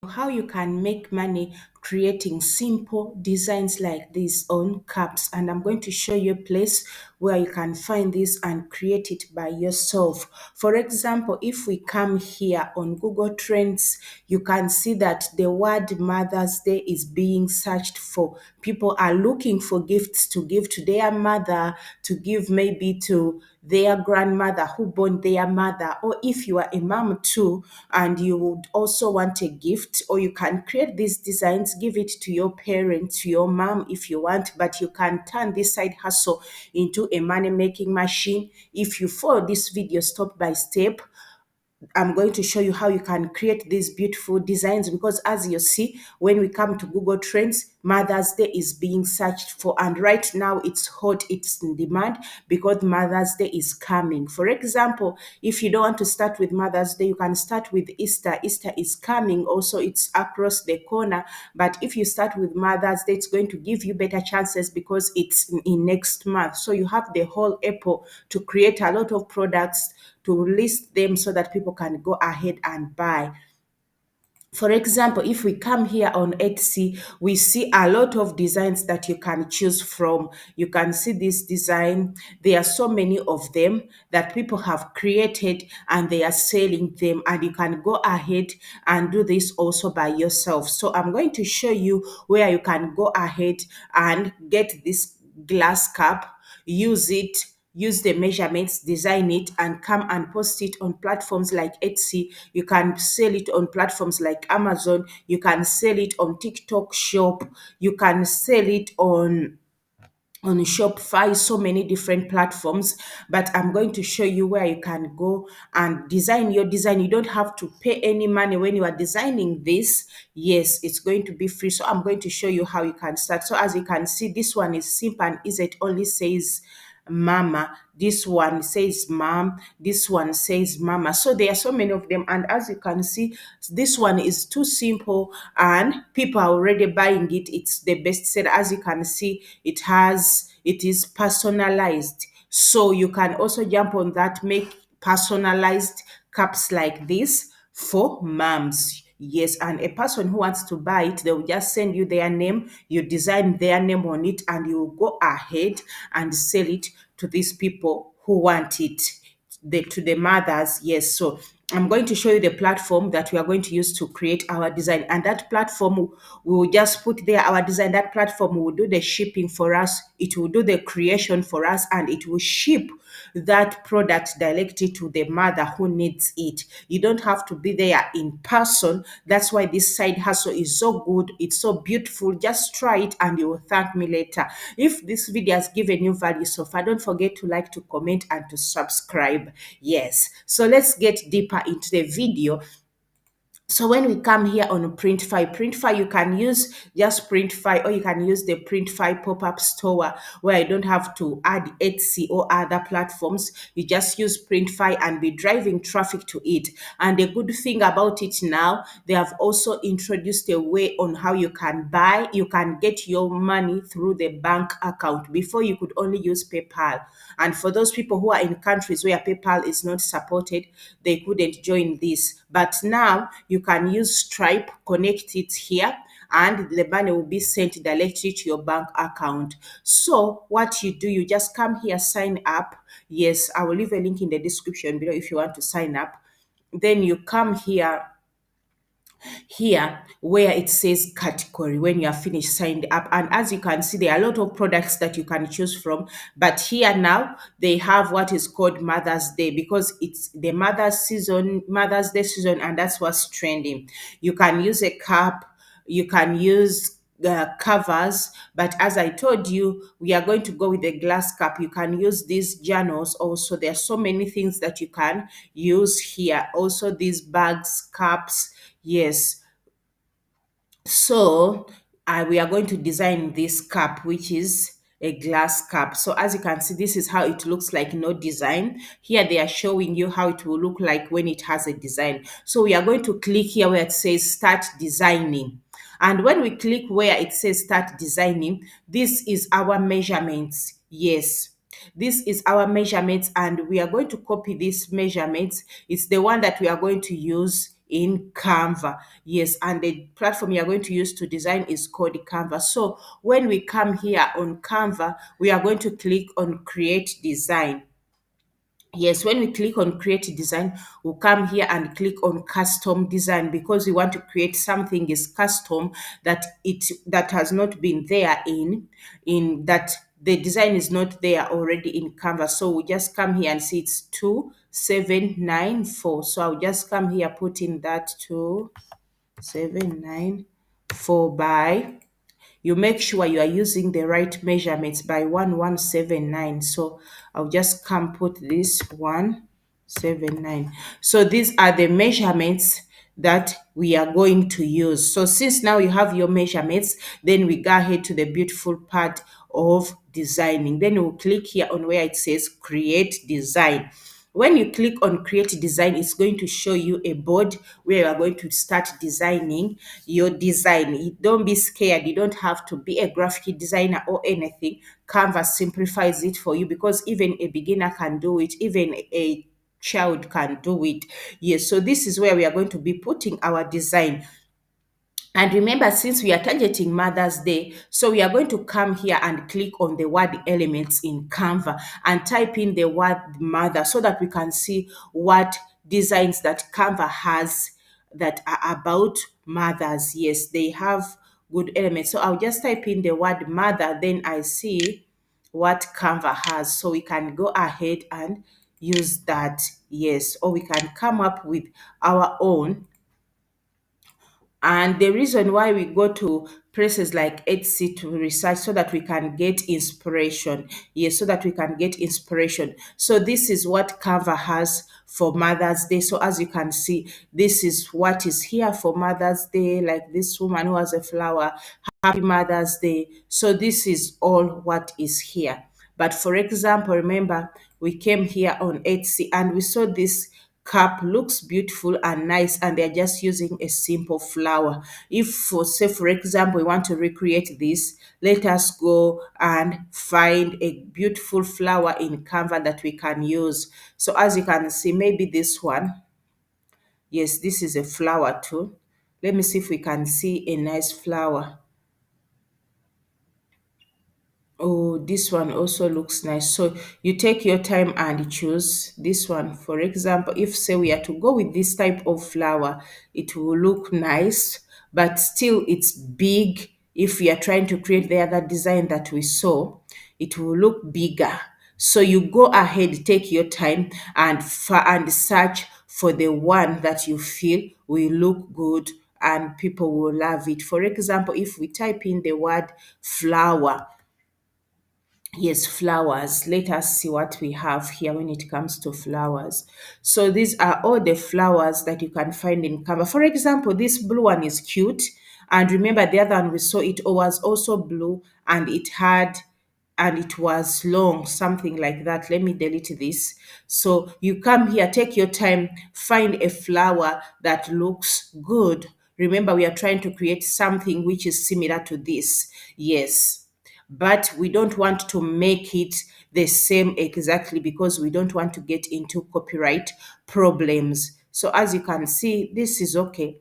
how you can make money creating simple designs like this on cups, and I'm going to show you a place where you can find this and create it by yourself. For example, if we come here on Google Trends, you can see that the word Mother's Day is being searched for. People are looking for gifts to give to their mother, to give maybe to their grandmother who born their mother, or if you are a mom too and you would also want a gift, or you can create these designs, give it to your parent, to your mom if you want, but you can turn this side hustle into a money making machine if you follow this video step by step. I'm going to show you how you can create these beautiful designs, because as you see, when we come to Google Trends, Mother's Day is being searched for, and right now it's hot, it's in demand because Mother's Day is coming. For example, if you don't want to start with Mother's Day, you can start with Easter. Easter is coming also, it's across the corner, but if you start with Mother's Day, it's going to give you better chances because it's in next month. So you have the whole April to create a lot of products, to list them so that people can go ahead and buy. For example, if we come here on Etsy, we see a lot of designs that you can choose from. You can see this design. There are so many of them that people have created and they are selling them, and you can go ahead and do this also by yourself. So I'm going to show you where you can go ahead and get this glass cup, use it, use the measurements, design it, and come and post it on platforms like Etsy. You can sell it on platforms like Amazon. You can sell it on TikTok Shop. You can sell it on Shopify, so many different platforms. But I'm going to show you where you can go and design your design. You don't have to pay any money when you are designing this. Yes, it's going to be free. So I'm going to show you how you can start. So as you can see, this one is simple and easy. It only says mama, this one says mom, this one says mama. So there are so many of them, and as you can see, this one is too simple and people are already buying it. It's the best seller. As you can see, it is personalized, so you can also jump on that, make personalized cups like this for moms. Yes, and a person who wants to buy it, they will just send you their name, you design their name on it, and you will go ahead and sell it to these people who want it, to the mothers. Yes, so I'm going to show you the platform that we are going to use to create our design, and that platform we will just put there our design. That platform will do the shipping for us, it will do the creation for us, and it will ship that product directly to the mother who needs it. You don't have to be there in person. That's why this side hustle is so good, it's so beautiful. Just try it and you will thank me later. If this video has given you value so far, don't forget to like, to comment, and to subscribe. Yes, so let's get deeper into the video. So when we come here on Printify, you can use just Printify, or you can use the Printify pop-up store where you don't have to add Etsy or other platforms. You just use Printify and be driving traffic to it. And the good thing about it now, they have also introduced a way on how you can buy, you can get your money through the bank account. Before, you could only use PayPal. And for those people who are in countries where PayPal is not supported, they couldn't join this. But now you can use Stripe, connect it here, and the money will be sent directly to your bank account. So what you do, you just come here, sign up. Yes, I will leave a link in the description below if you want to sign up. Then you come here where it says category when you are finished signed up, and as you can see, there are a lot of products that you can choose from, but here now they have what is called Mother's Day, because it's the Mother's Day season, and that's what's trending. You can use a cup, you can use covers, but as I told you, we are going to go with the glass cup. You can use these journals also. There are so many things that you can use here, also these bags, cups. Yes, so we are going to design this cup, which is a glass cup. So as you can see, this is how it looks like, no design. Here they are showing you how it will look like when it has a design. So we are going to click here where it says start designing. And when we click where it says start designing, this is our measurements. Yes, this is our measurements, and we are going to copy these measurements. It's the one that we are going to use in Canva. Yes, and the platform you are going to use to design is called Canva. So when we come here on Canva, we are going to click on create design. Yes, when we click on create design, we'll come here and click on custom design because we want to create something is custom, that has not been there in that the design is not there already in Canva. So we just come here and see it's 2794. So I'll just come here, put in that 2794 by, you make sure you are using the right measurements by 1179. So I'll just come put this 179. So these are the measurements that we are going to use. So since now you have your measurements, then we go ahead to the beautiful part of designing. Then we'll click here on where it says create design. When you click on create design, it's going to show you a board where you are going to start designing your design. Don't be scared. You don't have to be a graphic designer or anything. Canva simplifies it for you because even a beginner can do it, even a child can do it. Yes, so this is where we are going to be putting our design. And remember, since we are targeting Mother's Day, so we are going to come here and click on the word elements in Canva and type in the word mother so that we can see what designs that Canva has that are about mothers. Yes, they have good elements. So I'll just type in the word mother, then I see what Canva has. So we can go ahead and use that. Yes, or we can come up with our own. And the reason why we go to places like Etsy to research so that we can get inspiration. Yes, so that we can get inspiration. So this is what Canva has for Mother's Day. So as you can see, this is what is here for Mother's Day, like this woman who has a flower. Happy Mother's Day. So this is all what is here. But for example, remember, we came here on Etsy and we saw this cup looks beautiful and nice, and they're just using a simple flower. If for say for example we want to recreate this, let us go and find a beautiful flower in Canva that we can use. So as you can see, maybe this one, yes, this is a flower too. Let me see if we can see a nice flower. Oh, this one also looks nice. So you take your time and choose this one. For example, if say we are to go with this type of flower, it will look nice, but still it's big. If we are trying to create the other design that we saw, it will look bigger. So you go ahead, take your time and search for the one that you feel will look good and people will love it. For example, if we type in the word flower, yes, flowers. Let us see what we have here when it comes to flowers. So these are all the flowers that you can find in Canva. For example, this blue one is cute. And remember the other one we saw, it was also blue and it was long, something like that. Let me delete this. So you come here, take your time, find a flower that looks good. Remember, we are trying to create something which is similar to this. Yes, but we don't want to make it the same exactly because we don't want to get into copyright problems. So as you can see, this is okay.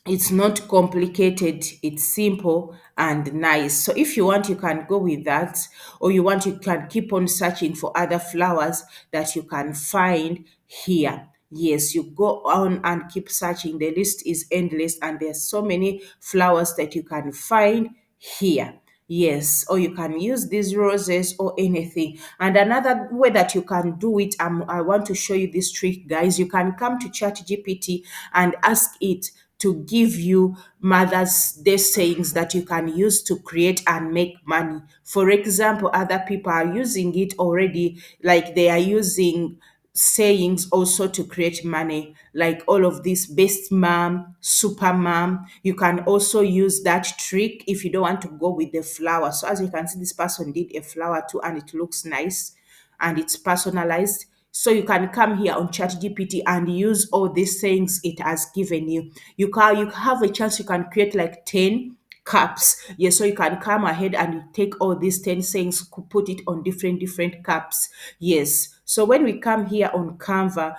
It's not complicated, it's simple and nice. So if you want, you can go with that, or you want, you can keep on searching for other flowers that you can find here. Yes, you go on and keep searching. The list is endless, and there's so many flowers that you can find here. Yes, or you can use these roses or anything. And another way that you can do it, I want to show you this trick, guys. You can come to ChatGPT and ask it to give you Mother's Day sayings that you can use to create and make money. For example, other people are using it already, like they are using sayings also to create money, like all of this best mom, super mom. You can also use that trick if you don't want to go with the flower. So as you can see, this person did a flower too and it looks nice and it's personalized. So you can come here on ChatGPT and use all these sayings it has given you. You have a chance, you can create like 10 cups. Yes, so you can come ahead and you take all these 10 sayings, put it on different cups. Yes. So when we come here on Canva,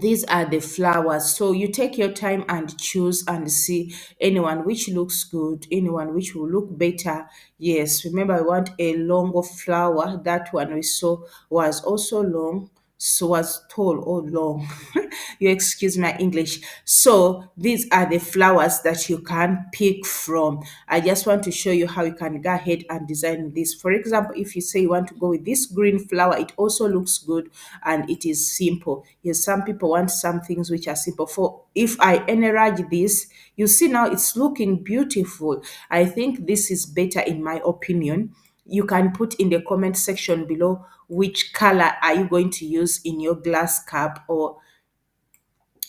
these are the flowers. So you take your time and choose and see anyone which looks good, anyone which will look better. Yes, remember I want a longer flower. That one we saw was also long, so was tall or long. You excuse my English. So these are the flowers that you can pick from. I just want to show you how you can go ahead and design this. For example, if you say you want to go with this green flower, it also looks good and it is simple. Yes, some people want some things which are simple. For if I enlarge this, you see now it's looking beautiful. I think this is better in my opinion. You can put in the comment section below which color are you going to use in your glass cup or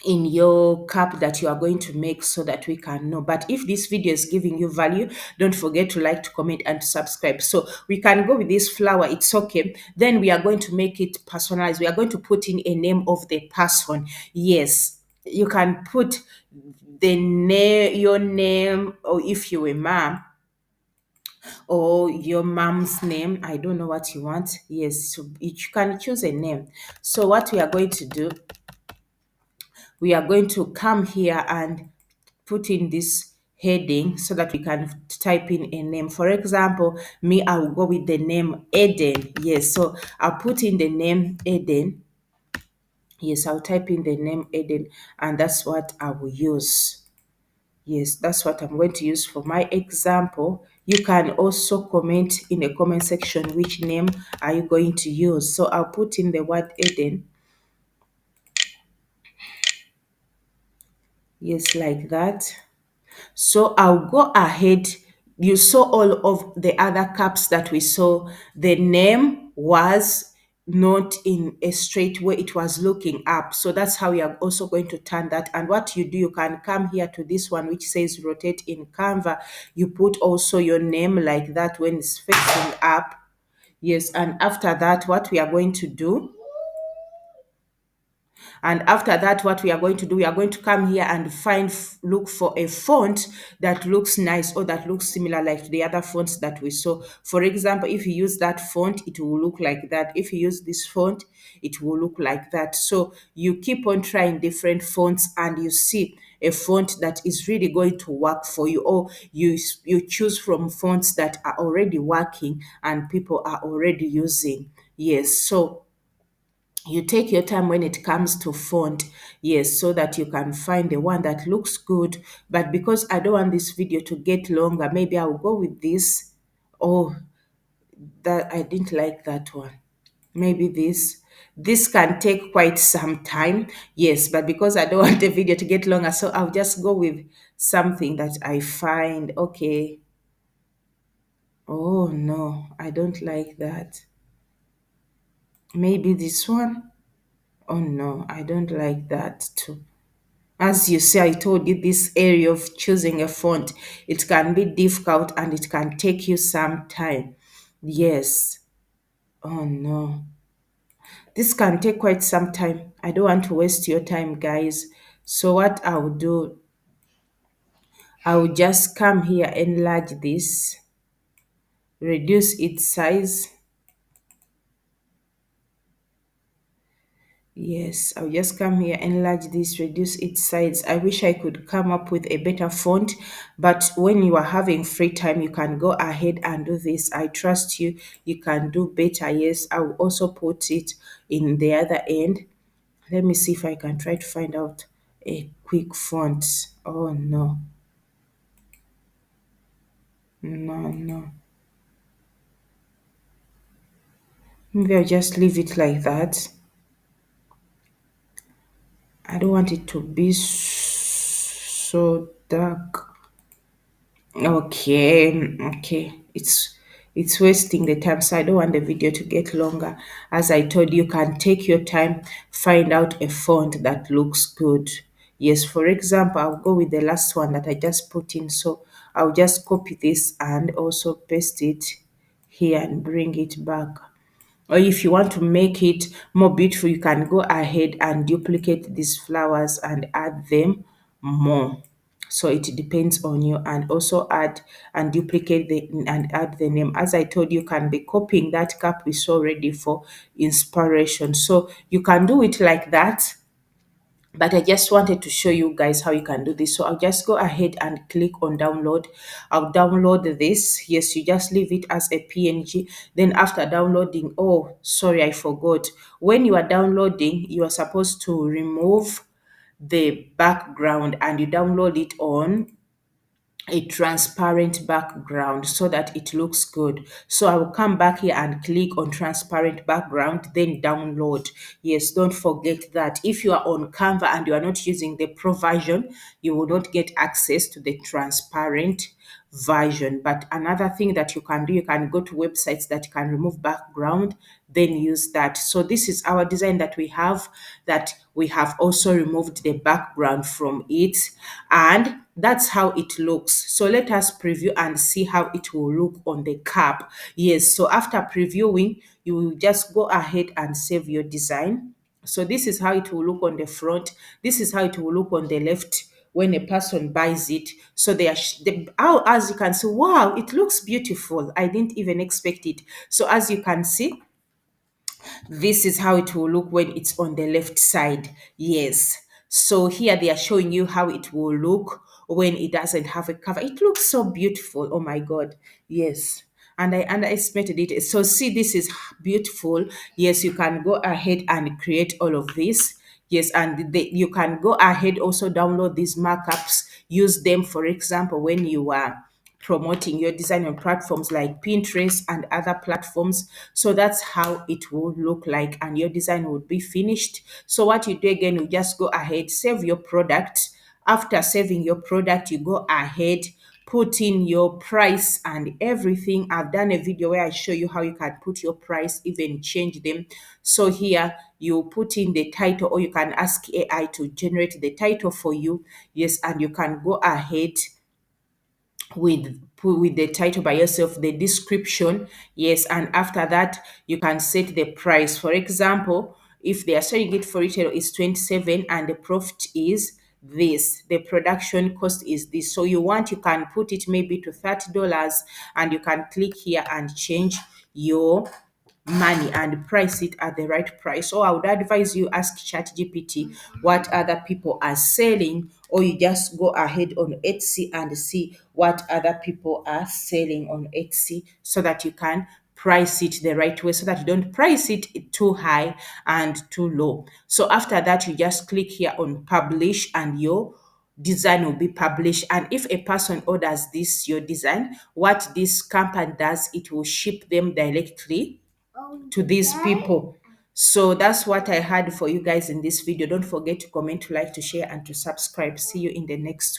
in your cup that you are going to make, so that we can know. But if this video is giving you value, don't forget to like, to comment, and to subscribe. So we can go with this flower, it's okay. Then we are going to make it personalized. We are going to put in a name of the person. Yes, you can put the name, your name, or if you were mom, or your mom's name. I don't know what you want. Yes, so you can choose a name. So what we are going to do, we are going to come here and put in this heading so that we can type in a name. For example, me, I will go with the name Eden. Yes, so I'll put in the name Eden. Yes, I'll type in the name Eden, and that's what I will use. Yes, that's what I'm going to use for my example. You can also comment in the comment section which name are you going to use. So I'll put in the word Eden. Yes, like that. So I'll go ahead. You saw all of the other cups that we saw. The name was not in a straight way, it was looking up. So that's how we are also going to turn that. And what you do, you can come here to this one which says rotate in Canva. You put also your name like that when it's facing up. Yes, and after that, what we are going to do, and after that, what we are going to do, we are going to come here and look for a font that looks nice or that looks similar like the other fonts that we saw. For example, if you use that font, it will look like that. If you use this font, it will look like that. So you keep on trying different fonts and you see a font that is really going to work for you, or you choose from fonts that are already working and people are already using. Yes, so you take your time when it comes to font, yes, so that you can find the one that looks good. But because I don't want this video to get longer, maybe I'll go with this. Oh, that I didn't like that one. Maybe this can take quite some time, yes, but because I don't want the video to get longer, so I'll just go with something that I find okay. Oh no, I don't like that. Maybe this one. Oh no, I don't like that too. As you see, I told you this area of choosing a font, it can be difficult and it can take you some time. Yes. Oh no. This can take quite some time. I don't want to waste your time, guys. So what I'll do, I'll just come here, enlarge this, reduce its size. Yes, I'll just come here, enlarge this, reduce its size. I wish I could come up with a better font, but when you are having free time, you can go ahead and do this. I trust you. You can do better. Yes, I will also put it in the other end. Let me see if I can try to find out a quick font. Oh, no. No, no. Maybe I'll just leave it like that. I don't want it to be so dark. Okay, okay. It's wasting the time, so I don't want the video to get longer. As I told you, you can take your time, find out a font that looks good. Yes, for example, I'll go with the last one that I just put in. So I'll just copy this and also paste it here and bring it back. Or if you want to make it more beautiful, you can go ahead and duplicate these flowers and add them more. So it depends on you, and also add and duplicate the and add the name. As I told you, you can be copying that cup we saw ready for inspiration. So you can do it like that. but I just wanted to show you guys how you can do this. So I'll just go ahead and click on download. I'll download this. Yes, you just leave it as a PNG. Then after downloading, oh, sorry, I forgot. When you are downloading, you are supposed to remove the background and you download it on a transparent background so that it looks good. So I will come back here and click on transparent background, then download. Yes, don't forget that if you are on Canva and you are not using the pro version, you will not get access to the transparent version. But another thing that you can do, you can go to websites that can remove background, then use that. So this is our design that we have, that we have also removed the background from it, and that's how it looks. So let us preview and see how it will look on the cap. Yes, so after previewing, you will just go ahead and save your design. So this is how it will look on the front. This is how it will look on the left when a person buys it. So as you can see, wow, it looks beautiful. I didn't even expect it. So as you can see, this is how it will look when it's on the left side. Yes. So here they are showing you how it will look when it doesn't have a cover. It looks so beautiful. Oh my God. Yes. And I underestimated it. So see, this is beautiful. Yes, you can go ahead and create all of this. Yes, and you can go ahead also download these markups, use them, for example, when you are promoting your design on platforms like Pinterest and other platforms. So that's how it will look like, and your design would be finished. So what you do again, you just go ahead, save your product. After saving your product, you go ahead, put in your price and everything. I've done a video where I show you how you can put your price, even change them. So here you put in the title, or you can ask AI to generate the title for you. Yes, and you can go ahead with the title by yourself, the description. Yes, and after that you can set the price. For example, if they are selling it for retail is 27 and the profit is this, the production cost is this. So you can put it maybe to $30, and you can click here and change your money and price it at the right price. So I would advise you ask ChatGPT what other people are selling, or you just go ahead on Etsy and see what other people are selling on Etsy, so that you can price it the right way, so that you don't price it too high and too low. So after that, you just click here on publish and your design will be published. And if a person orders this your design, what this company does, it will ship them directly to these people. So that's what I had for you guys in this video. Don't forget to comment, to like, to share, and to subscribe. See you in the next